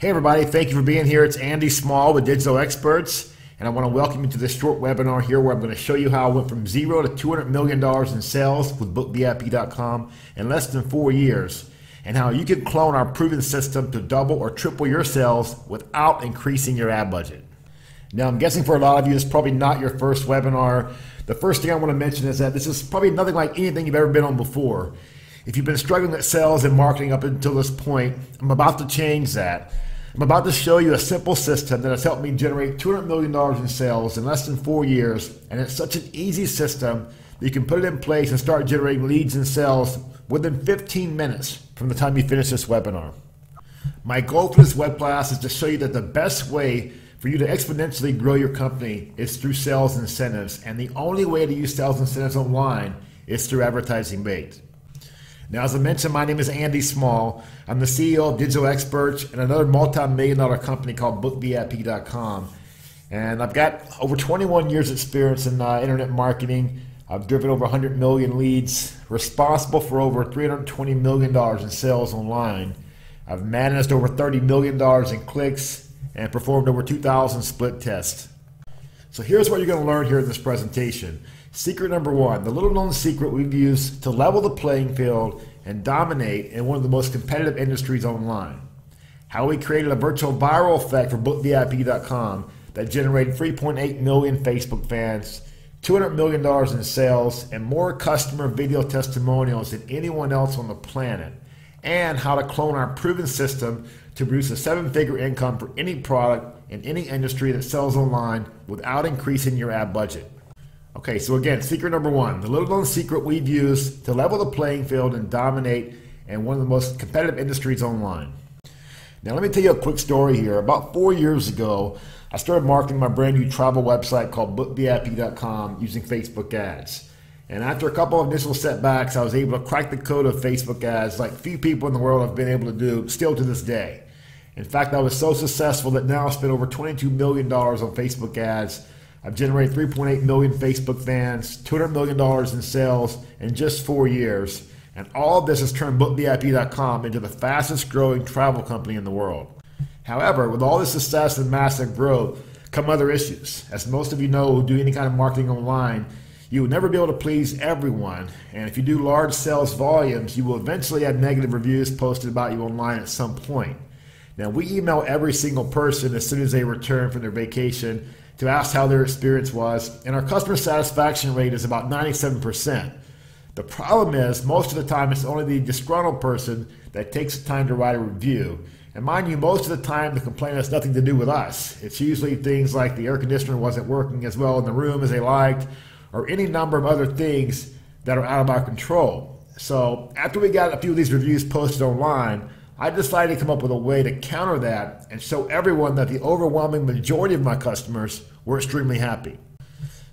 Hey everybody, thank you for being here. It's Andy Small with Digital Experts, and I want to welcome you to this short webinar here where I'm going to show you how I went from zero to $200 million in sales with BookVIP.com in less than 4 years, and how you can clone our proven system to double or triple your sales without increasing your ad budget. Now, I'm guessing for a lot of you, this is probably not your first webinar. The first thing I want to mention is that this is probably nothing like anything you've ever been on before. If you've been struggling with sales and marketing up until this point, I'm about to change that. I'm about to show you a simple system that has helped me generate $200 million in sales in less than 4 years, and it's such an easy system that you can put it in place and start generating leads and sales within 15 minutes from the time you finish this webinar. My goal for this web class is to show you that the best way for you to exponentially grow your company is through sales incentives, and the only way to use sales incentives online is through advertising bait. Now, as I mentioned, my name is Andy Small. I'm the CEO of Digital Experts and another multi-million-dollar company called BookVIP.com. And I've got over 21 years experience in internet marketing. I've driven over 100 million leads, responsible for over $320 million in sales online. I've managed over $30 million in clicks and performed over 2,000 split tests. So here's what you're going to learn here in this presentation. Secret number one, the little known secret we've used to level the playing field and dominate in one of the most competitive industries online. How we created a virtual viral effect for BookVIP.com that generated 3.8 million Facebook fans, $200 million in sales, and more customer video testimonials than anyone else on the planet. And how to clone our proven system to produce a 7-figure income for any product in any industry that sells online without increasing your ad budget. Okay, so again, secret number one, the little known secret we've used to level the playing field and dominate in one of the most competitive industries online. Now, let me tell you a quick story here. About 4 years ago, I started marketing my brand new travel website called BookVIP.com using Facebook ads. And after a couple of initial setbacks, I was able to crack the code of Facebook ads like few people in the world have been able to do still to this day. In fact, I was so successful that now I spent over $22 million on Facebook ads. I've generated 3.8 million Facebook fans, $200 million in sales in just 4 years. And all of this has turned BookVIP.com into the fastest growing travel company in the world. However, with all this success and massive growth come other issues. As most of you know who do any kind of marketing online, you will never be able to please everyone. And if you do large sales volumes, you will eventually have negative reviews posted about you online at some point. Now, we email every single person as soon as they return from their vacation to ask how their experience was, and our customer satisfaction rate is about 97%. The problem is, most of the time, it's only the disgruntled person that takes the time to write a review. And mind you, most of the time, the complaint has nothing to do with us. It's usually things like the air conditioner wasn't working as well in the room as they liked, or any number of other things that are out of our control. So after we got a few of these reviews posted online, I decided to come up with a way to counter that and show everyone that the overwhelming majority of my customers were extremely happy.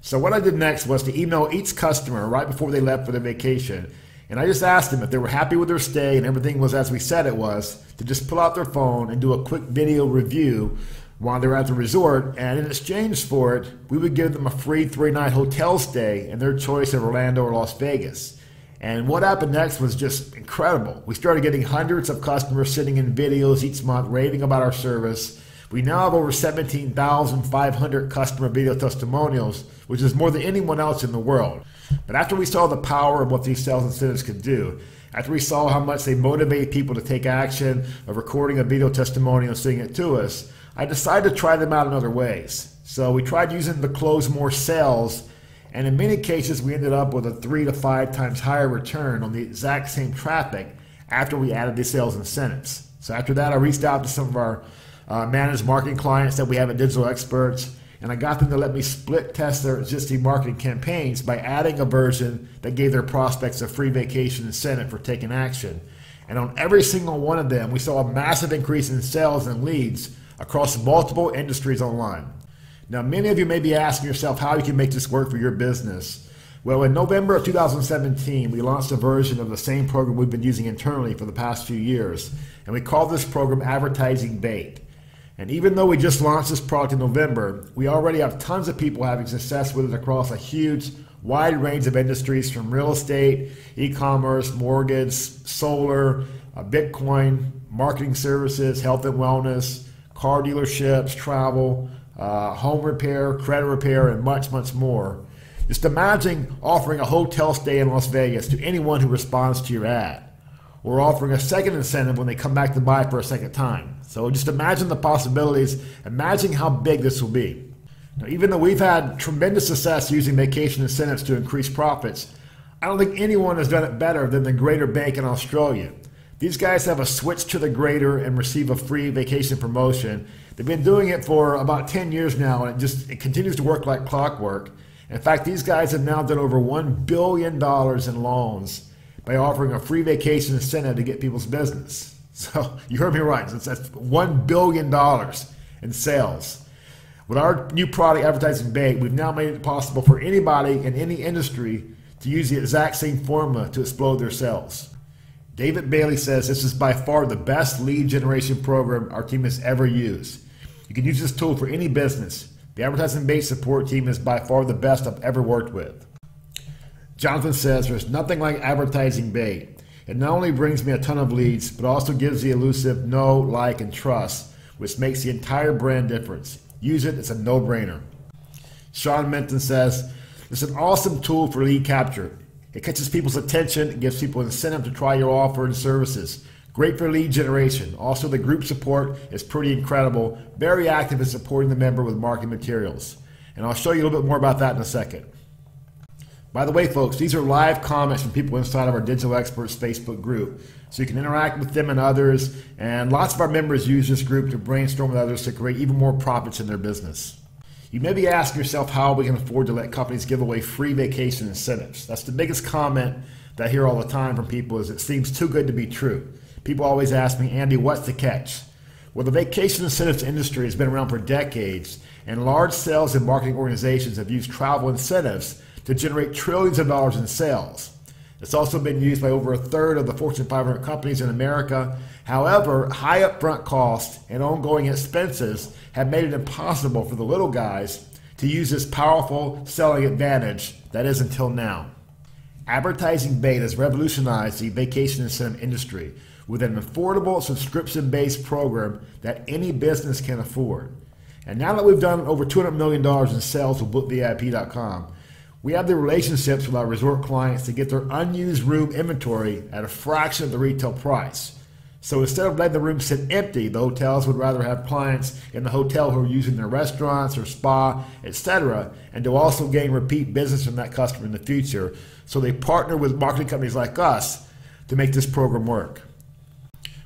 So what I did next was to email each customer right before they left for their vacation, and I just asked them if they were happy with their stay and everything was as we said it was, to just pull out their phone and do a quick video review while they were at the resort, and in exchange for it, we would give them a free 3-night hotel stay in their choice of Orlando or Las Vegas. And what happened next was just incredible. We started getting hundreds of customers sending in videos each month raving about our service. We now have over 17,500 customer video testimonials, which is more than anyone else in the world. But after we saw the power of what these sales incentives could do, after we saw how much they motivate people to take action of recording a video testimonial and sending it to us, I decided to try them out in other ways. So we tried using the close more sales, and in many cases we ended up with a 3 to 5 times higher return on the exact same traffic after we added the sales incentives. So after that, I reached out to some of our managed marketing clients that we have at Digital Experts, and I got them to let me split test their existing marketing campaigns by adding a version that gave their prospects a free vacation incentive for taking action. And on every single one of them, we saw a massive increase in sales and leads across multiple industries online. Now, many of you may be asking yourself how you can make this work for your business. Well, in November of 2017, we launched a version of the same program we've been using internally for the past few years, and we call this program Advertising Bait. And even though we just launched this product in November, we already have tons of people having success with it across a huge, wide range of industries from real estate, e-commerce, mortgage, solar, Bitcoin, marketing services, health and wellness, car dealerships, travel, home repair, credit repair, and much, much more. Just imagine offering a hotel stay in Las Vegas to anyone who responds to your ad, or offering a second incentive when they come back to buy for a second time. So just imagine the possibilities. Imagine how big this will be. Now, even though we've had tremendous success using vacation incentives to increase profits, I don't think anyone has done it better than the Greater Bank in Australia. These guys have a switch to the Greater and receive a free vacation promotion. They've been doing it for about 10 years now, and it continues to work like clockwork. In fact, these guys have now done over $1 billion in loans by offering a free vacation incentive to get people's business. So you heard me right. That's $1 billion in sales. With our new product, Advertising Bait, we've now made it possible for anybody in any industry to use the exact same formula to explode their sales. David Bailey says this is by far the best lead generation program our team has ever used. You can use this tool for any business. The Advertising Bait support team is by far the best I've ever worked with. Jonathan says there's nothing like Advertising Bait. It not only brings me a ton of leads, but also gives the elusive know, like, and trust, which makes the entire brand difference. Use it, it's a no-brainer. Sean Minton says, it's an awesome tool for lead capture. It catches people's attention and gives people incentive to try your offer and services. Great for lead generation. Also, the group support is pretty incredible. Very active in supporting the member with marketing materials. And I'll show you a little bit more about that in a second. By the way, folks, these are live comments from people inside of our Digital Experts Facebook group. So you can interact with them and others. And lots of our members use this group to brainstorm with others to create even more profits in their business. You may be asking yourself how we can afford to let companies give away free vacation incentives. That's the biggest comment that I hear all the time from people, is it seems too good to be true. People always ask me, Andy, what's the catch? Well, the vacation incentives industry has been around for decades, and large sales and marketing organizations have used travel incentives to generate trillions of dollars in sales. It's also been used by over a third of the Fortune 500 companies in America. However, high upfront costs and ongoing expenses have made it impossible for the little guys to use this powerful selling advantage that is until now. Advertising Bait has revolutionized the vacation incentive industry with an affordable subscription-based program that any business can afford. And now that we've done over $200 million in sales with BookVIP.com, we have the relationships with our resort clients to get their unused room inventory at a fraction of the retail price. So instead of letting the room sit empty, the hotels would rather have clients in the hotel who are using their restaurants or spa, etc., and to also gain repeat business from that customer in the future. So they partner with marketing companies like us to make this program work.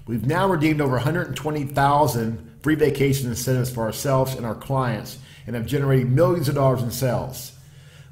We've now redeemed over 120,000 free vacation incentives for ourselves and our clients and have generated millions of dollars in sales.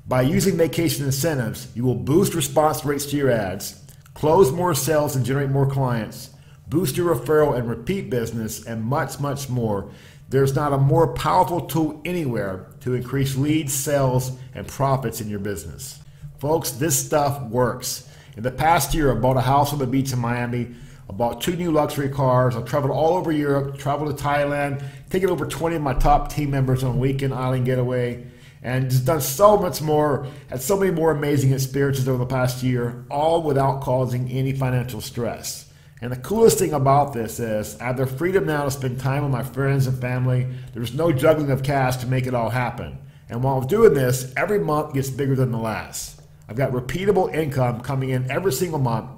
By using vacation incentives, you will boost response rates to your ads, close more sales and generate more clients, boost your referral and repeat business, and much, much more. There's not a more powerful tool anywhere to increase leads, sales, and profits in your business. Folks, this stuff works. In the past year, I bought a house on the beach in Miami. I bought 2 new luxury cars. I've traveled all over Europe, traveled to Thailand, taken over 20 of my top team members on a weekend island getaway, and just done so much more, had so many more amazing experiences over the past year, all without causing any financial stress. And the coolest thing about this is I have the freedom now to spend time with my friends and family. There's no juggling of cash to make it all happen. And while I'm doing this, every month gets bigger than the last. I've got repeatable income coming in every single month,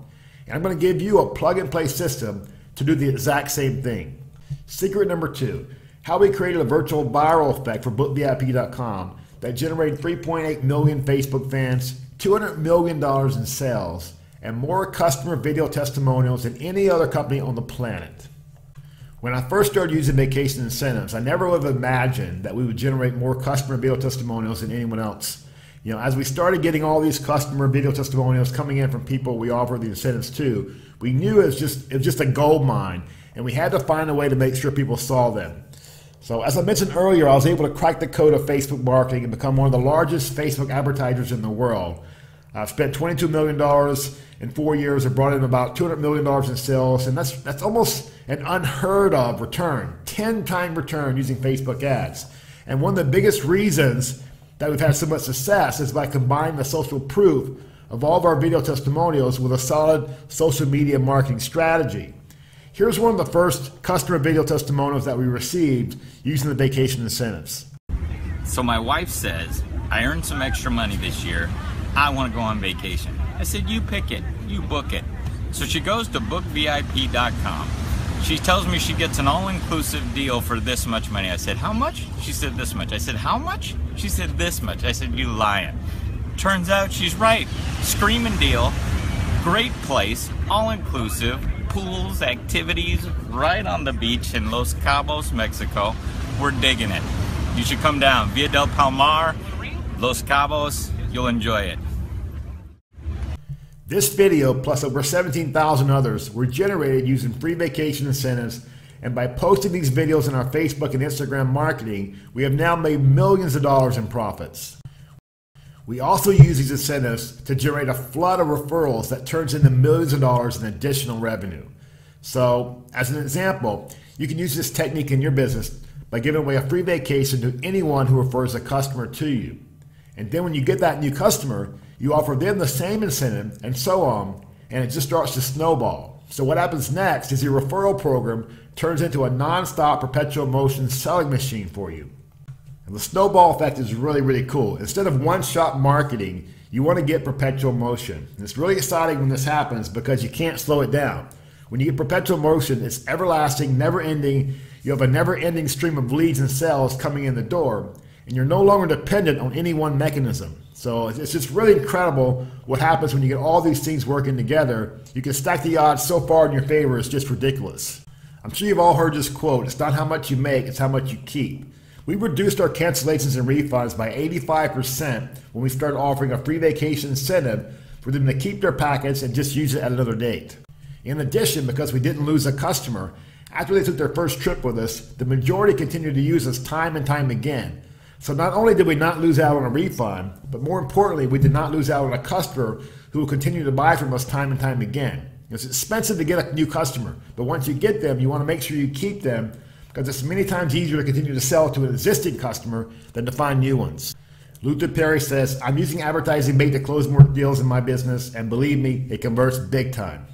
and I'm going to give you a plug-and-play system to do the exact same thing. Secret number 2, how we created a virtual viral effect for BookVIP.com that generated 3.8 million Facebook fans, $200 million in sales, and more customer video testimonials than any other company on the planet. When I first started using vacation incentives, I never would have imagined that we would generate more customer video testimonials than anyone else. You know, as we started getting all these customer video testimonials coming in from people we offer the incentives to, we knew it was just a gold mine, and we had to find a way to make sure people saw them. So as I mentioned earlier, I was able to crack the code of Facebook marketing and become one of the largest Facebook advertisers in the world. I've spent $22 million in 4 years. I've brought in about $200 million in sales, and that's almost an unheard of return, 10-time return using Facebook ads. And one of the biggest reasons that we've had so much success is by combining the social proof of all of our video testimonials with a solid social media marketing strategy. Here's one of the first customer video testimonials that we received using the vacation incentives. So my wife says, I earned some extra money this year. I want to go on vacation. I said, you pick it, you book it. So she goes to bookvip.com. She tells me she gets an all-inclusive deal for this much money. I said, how much? She said, this much. I said, how much? She said, this much. I said, you lying. Turns out she's right. Screaming deal, great place, all-inclusive, pools, activities, right on the beach in Los Cabos, Mexico. We're digging it. You should come down. Via del Palmar, Los Cabos, you'll enjoy it. This video, plus over 17,000 others, were generated using free vacation incentives, and by posting these videos in our Facebook and Instagram marketing, we have now made millions of dollars in profits. We also use these incentives to generate a flood of referrals that turns into millions of dollars in additional revenue. So, as an example, you can use this technique in your business by giving away a free vacation to anyone who refers a customer to you. And then when you get that new customer, you offer them the same incentive, and so on, and it just starts to snowball. So what happens next is your referral program turns into a non-stop perpetual motion selling machine for you. And the snowball effect is really, really cool. Instead of one-shot marketing, you want to get perpetual motion. And it's really exciting when this happens because you can't slow it down. When you get perpetual motion, it's everlasting, never-ending. You have a never-ending stream of leads and sales coming in the door, and you're no longer dependent on any one mechanism. So it's just really incredible what happens when you get all these things working together. You can stack the odds so far in your favor, it's just ridiculous. I'm sure you've all heard this quote, it's not how much you make, it's how much you keep. We reduced our cancellations and refunds by 85% when we started offering a free vacation incentive for them to keep their package and just use it at another date. In addition, because we didn't lose a customer, after they took their first trip with us, the majority continued to use us time and time again. So not only did we not lose out on a refund, but more importantly, we did not lose out on a customer who will continue to buy from us time and time again. It's expensive to get a new customer, but once you get them, you want to make sure you keep them because it's many times easier to continue to sell to an existing customer than to find new ones. Luther Perry says, I'm using advertising bait to close more deals in my business, and believe me, it converts big time.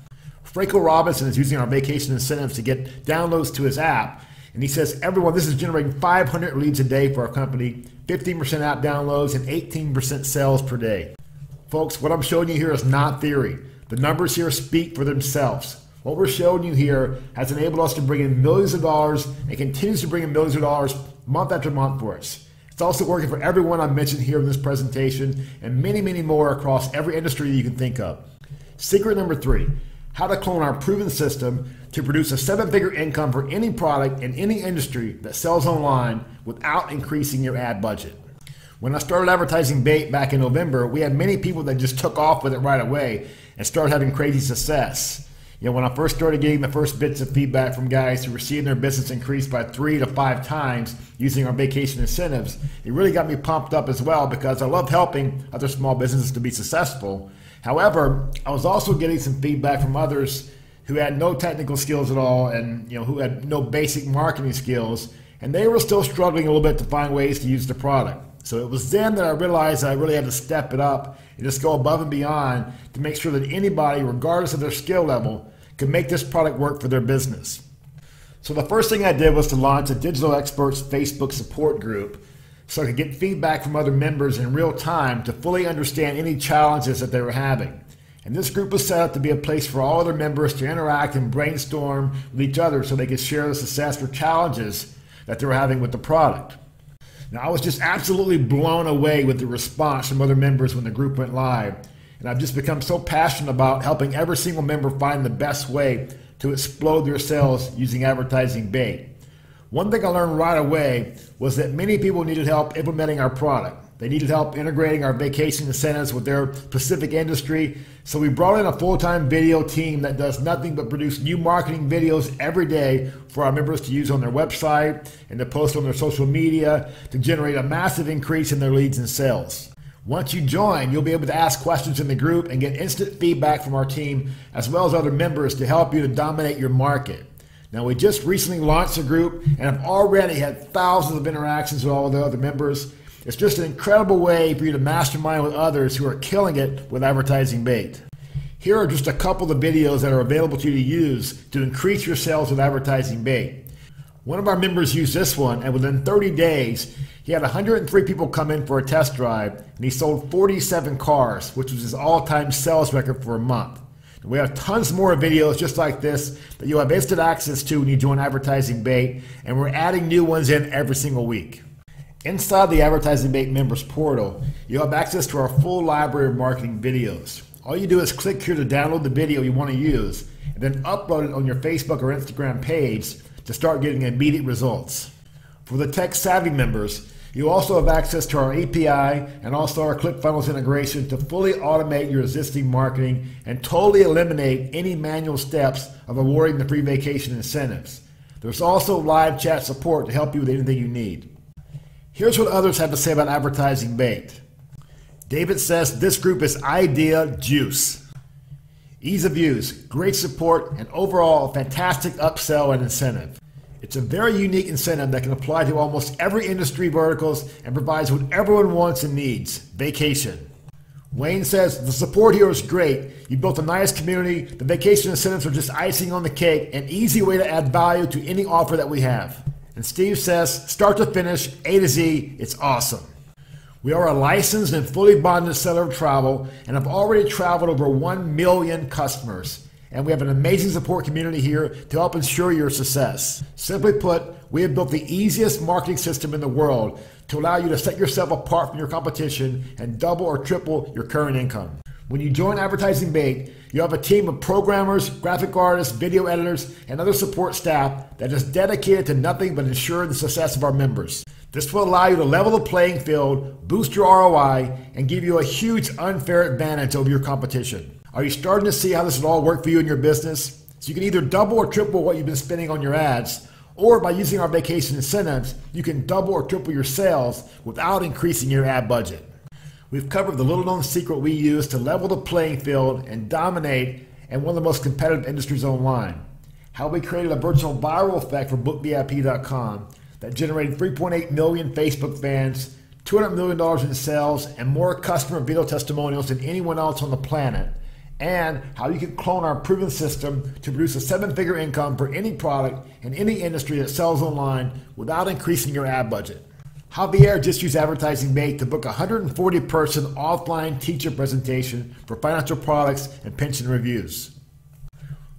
Franco Robinson is using our vacation incentives to get downloads to his app. And he says, everyone, this is generating 500 leads a day for our company, 15% app downloads, and 18% sales per day. Folks, what I'm showing you here is not theory. The numbers here speak for themselves. What we're showing you here has enabled us to bring in millions of dollars and continues to bring in millions of dollars month after month for us. It's also working for everyone I mentioned here in this presentation and many, many more across every industry you can think of. Secret number 3, how to clone our proven system to produce a 7-figure income for any product in any industry that sells online without increasing your ad budget. When I started advertising bait back in November, we had many people that just took off with it right away and started having crazy success. You know, when I first started getting the first bits of feedback from guys who were seeing their business increase by 3 to 5 times using our vacation incentives, it really got me pumped up as well because I love helping other small businesses to be successful. However, I was also getting some feedback from others who had no technical skills at all and who had no basic marketing skills, and they were still struggling a little bit to find ways to use the product. So it was then that I realized I really had to step it up and just go above and beyond to make sure that anybody, regardless of their skill level, could make this product work for their business. So the first thing I did was to launch a Digital Experts Facebook support group so I could get feedback from other members in real time to fully understand any challenges that they were having. And this group was set up to be a place for all other members to interact and brainstorm with each other so they could share the success or challenges that they were having with the product. Now, I was just absolutely blown away with the response from other members when the group went live. And I've just become so passionate about helping every single member find the best way to explode their sales using advertising bait. One thing I learned right away was that many people needed help implementing our product. They needed help integrating our vacation incentives with their specific industry. So we brought in a full-time video team that does nothing but produce new marketing videos every day for our members to use on their website and to post on their social media to generate a massive increase in their leads and sales. Once you join, you'll be able to ask questions in the group and get instant feedback from our team as well as other members to help you to dominate your market. Now, we just recently launched the group and have already had thousands of interactions with all the other members. It's just an incredible way for you to mastermind with others who are killing it with advertising bait. Here are just a couple of videos that are available to you to use to increase your sales with Advertising Bait. One of our members used this one, and within 30 days, he had 103 people come in for a test drive, and he sold 47 cars, which was his all-time sales record for a month. And we have tons more videos just like this that you'll have instant access to when you join Advertising Bait, and we're adding new ones in every single week. Inside the Advertising Bait members portal, you'll have access to our full library of marketing videos. All you do is click here to download the video you want to use, and then upload it on your Facebook or Instagram page to start getting immediate results. For the tech-savvy members, you also have access to our API and also our ClickFunnels integration to fully automate your existing marketing and totally eliminate any manual steps of awarding the free vacation incentives. There's also live chat support to help you with anything you need. Here's what others have to say about Advertising Bait. David says this group is idea juice. Ease of use, great support, and overall a fantastic upsell and incentive. It's a very unique incentive that can apply to almost every industry verticals and provides what everyone wants and needs, vacation. Wayne says the support here is great. You built a nice community. The vacation incentives are just icing on the cake, an easy way to add value to any offer that we have. And Steve says start to finish, A to Z, it's awesome. We are a licensed and fully bonded seller of travel and have already traveled over 1 million customers. And we have an amazing support community here to help ensure your success. Simply put, we have built the easiest marketing system in the world to allow you to set yourself apart from your competition and double or triple your current income. When you join Advertising Bait, you have a team of programmers, graphic artists, video editors, and other support staff that is dedicated to nothing but ensuring the success of our members. This will allow you to level the playing field, boost your ROI, and give you a huge unfair advantage over your competition. Are you starting to see how this will all work for you in your business? So you can either double or triple what you've been spending on your ads, or by using our vacation incentives, you can double or triple your sales without increasing your ad budget. We've covered the little known secret we use to level the playing field and dominate in one of the most competitive industries online. How we created a virtual viral effect for BookVIP.com that generated 3.8 million Facebook fans, $200 million in sales, and more customer video testimonials than anyone else on the planet, and how you can clone our proven system to produce a 7-figure income for any product in any industry that sells online without increasing your ad budget. Javier just used Advertising Bait to book a 140-person offline teacher presentation for financial products and pension reviews.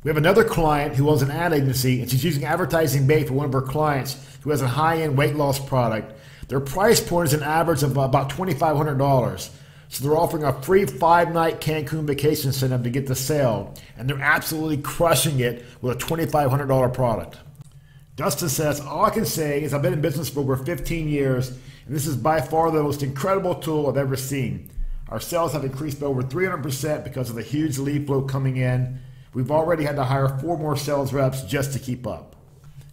We have another client who owns an ad agency, and she's using Advertising Bait for one of her clients who has a high-end weight loss product. Their price point is an average of about $2,500. So they're offering a free 5-night Cancun vacation incentive to get the sale, and they're absolutely crushing it with a $2,500 product. Dustin says, all I can say is I've been in business for over 15 years, and this is by far the most incredible tool I've ever seen. Our sales have increased by over 300% because of the huge lead flow coming in. We've already had to hire 4 more sales reps just to keep up.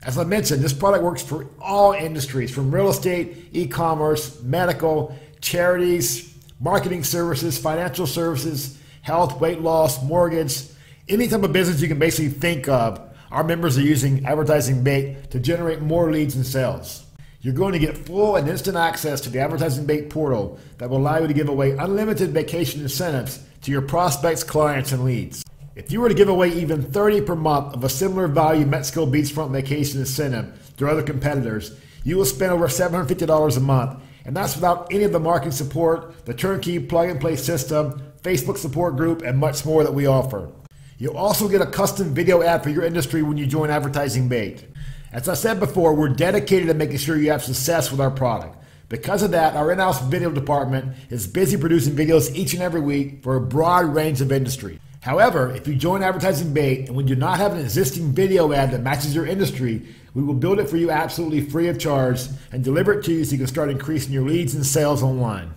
As I mentioned, this product works for all industries, from real estate, e-commerce, medical, charities, marketing services, financial services, health, weight loss, mortgage, any type of business you can basically think of. Our members are using Advertising Bait to generate more leads and sales. You're going to get full and instant access to the Advertising Bait portal that will allow you to give away unlimited vacation incentives to your prospects, clients, and leads. If you were to give away even 30 per month of a similar value Mexico beachfront vacation incentive to other competitors, you will spend over $750 a month. And that's without any of the marketing support, the turnkey plug-and-play system, Facebook support group, and much more that we offer. You'll also get a custom video ad for your industry when you join Advertising Bait. As I said before, we're dedicated to making sure you have success with our product. Because of that, our in-house video department is busy producing videos each and every week for a broad range of industry. However, if you join Advertising Bait and we do not have an existing video ad that matches your industry, we will build it for you absolutely free of charge and deliver it to you so you can start increasing your leads and sales online.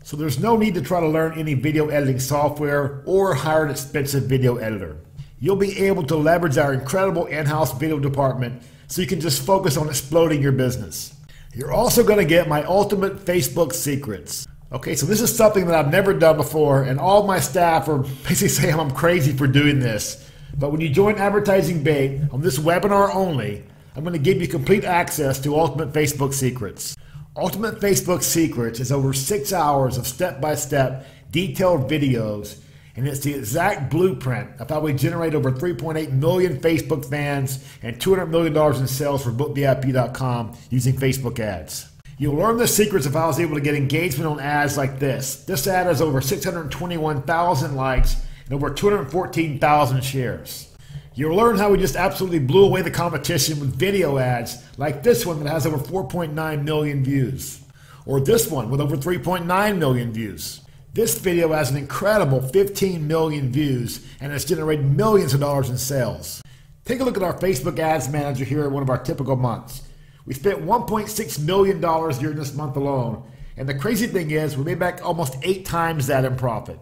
So there's no need to try to learn any video editing software or hire an expensive video editor. You'll be able to leverage our incredible in-house video department so you can just focus on exploding your business. You're also going to get my ultimate Facebook secrets. Okay, so this is something that I've never done before, and all my staff are basically saying I'm crazy for doing this. But when you join Advertising Bait on this webinar only, I'm going to give you complete access to Ultimate Facebook Secrets. Ultimate Facebook Secrets is over 6 hours of step-by-step detailed videos And it's the exact blueprint of how we generate over 3.8 million Facebook fans and $200 million in sales for BookVIP.com using Facebook ads. You'll learn the secrets of how I was able to get engagement on ads like this. This ad has over 621,000 likes and over 214,000 shares. You'll learn how we just absolutely blew away the competition with video ads like this one that has over 4.9 million views. Or this one with over 3.9 million views. This video has an incredible 15 million views and has generated millions of dollars in sales. Take a look at our Facebook Ads Manager here in one of our typical months. We spent $1.6 million during this month alone, and the crazy thing is we made back almost 8 times that in profit.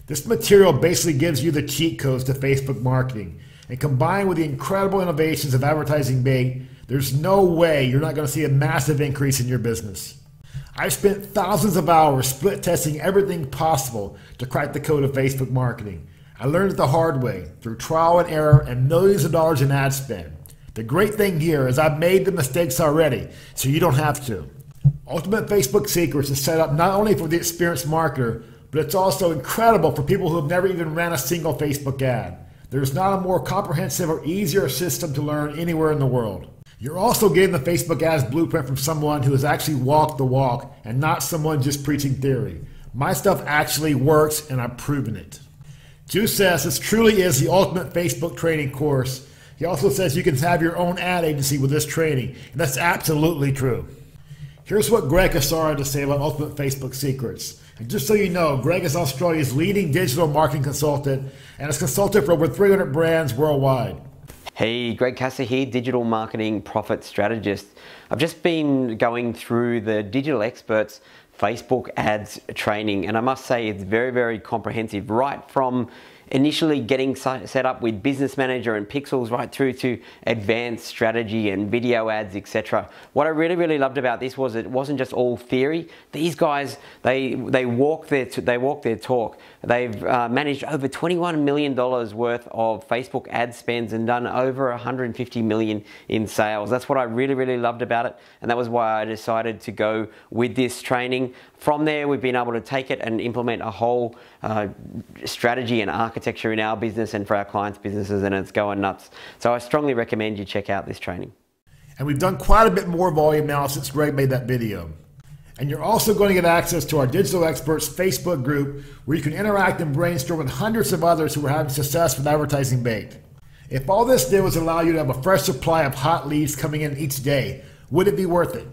This material basically gives you the cheat codes to Facebook marketing, and combined with the incredible innovations of Advertising Bait, there's no way you're not going to see a massive increase in your business. I've spent thousands of hours split testing everything possible to crack the code of Facebook marketing. I learned it the hard way through trial and error and millions of dollars in ad spend. The great thing here is I've made the mistakes already, so you don't have to. Ultimate Facebook Secrets is set up not only for the experienced marketer, but it's also incredible for people who have never even ran a single Facebook ad. There's not a more comprehensive or easier system to learn anywhere in the world. You're also getting the Facebook Ads blueprint from someone who has actually walked the walk and not someone just preaching theory. My stuff actually works and I've proven it. Juice says this truly is the ultimate Facebook training course. He also says you can have your own ad agency with this training, and that's absolutely true. Here's what Greg Casara had to say about Ultimate Facebook Secrets. And just so you know, Greg is Australia's leading digital marketing consultant and has consulted for over 300 brands worldwide. Hey, Greg Casser here, Digital Marketing Profit Strategist. I've just been going through the Digital Experts Facebook Ads training, and I must say it's very, very comprehensive, right from initially getting set up with Business Manager and Pixels right through to advanced strategy and video ads, etc. What I really, really loved about this was it wasn't just all theory. These guys, they walk their talk. They've managed over $21 million worth of Facebook ad spends and done over $150 million in sales. That's what I really, really loved about it, and that was why I decided to go with this training. From there, we've been able to take it and implement a whole strategy and architecture in our business and for our clients' businesses, and it's going nuts. So I strongly recommend you check out this training. And we've done quite a bit more volume now since Greg made that video. And you're also going to get access to our Digital Experts Facebook group where you can interact and brainstorm with hundreds of others who are having success with Advertising Bait. If all this did was allow you to have a fresh supply of hot leads coming in each day, would it be worth it?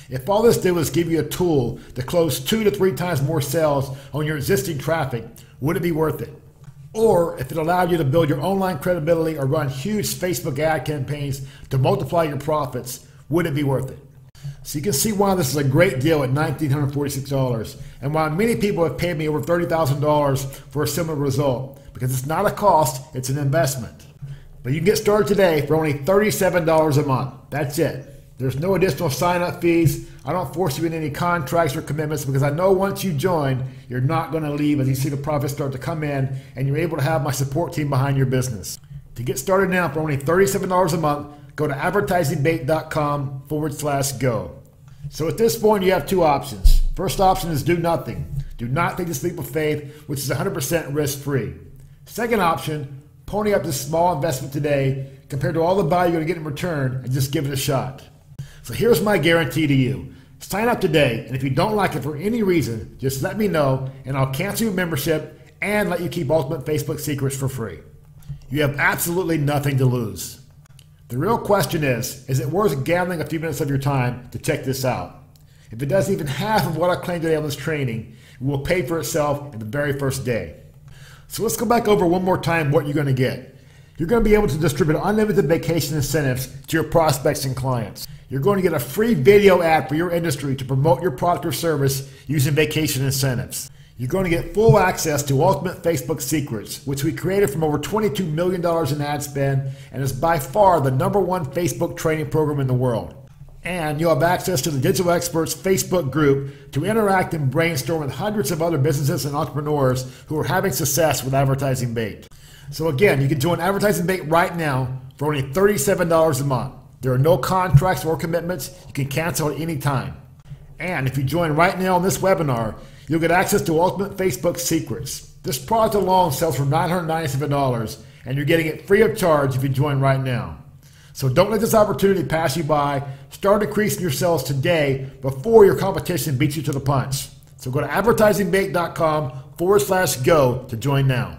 If all this did was give you a tool to close 2 to 3 times more sales on your existing traffic, would it be worth it? Or if it allowed you to build your online credibility or run huge Facebook ad campaigns to multiply your profits, would it be worth it? So you can see why this is a great deal at $1,946 and why many people have paid me over $30,000 for a similar result, because it's not a cost, it's an investment. But you can get started today for only $37 a month. That's it. There's no additional sign-up fees. I don't force you in any contracts or commitments because I know once you join, you're not going to leave as you see the profits start to come in and you're able to have my support team behind your business. To get started now for only $37 a month, go to advertisingbait.com/go. So at this point, you have 2 options. First option is do nothing. Do not take this leap of faith, which is 100% risk-free. Second option, pony up this small investment today compared to all the value you're going to get in return and just give it a shot. So here's my guarantee to you. Sign up today, and if you don't like it for any reason, just let me know, and I'll cancel your membership and let you keep Ultimate Facebook Secrets for free. You have absolutely nothing to lose. The real question is it worth gambling a few minutes of your time to check this out? If it does even half of what I claimed today on this training, it will pay for itself in the very first day. So let's go back over one more time what you're going to get. You're going to be able to distribute unlimited vacation incentives to your prospects and clients. You're going to get a free video ad for your industry to promote your product or service using vacation incentives. You're going to get full access to Ultimate Facebook Secrets, which we created from over $22 million in ad spend and is by far the #1 Facebook training program in the world. And you'll have access to the Digital Experts Facebook group to interact and brainstorm with hundreds of other businesses and entrepreneurs who are having success with Advertising Bait. So again, you can join Advertising Bait right now for only $37 a month. There are no contracts or commitments. You can cancel at any time. And if you join right now on this webinar, you'll get access to Ultimate Facebook Secrets. This product alone sells for $997, and you're getting it free of charge if you join right now. So don't let this opportunity pass you by. Start increasing your sales today before your competition beats you to the punch. So go to advertisingbait.com/go to join now.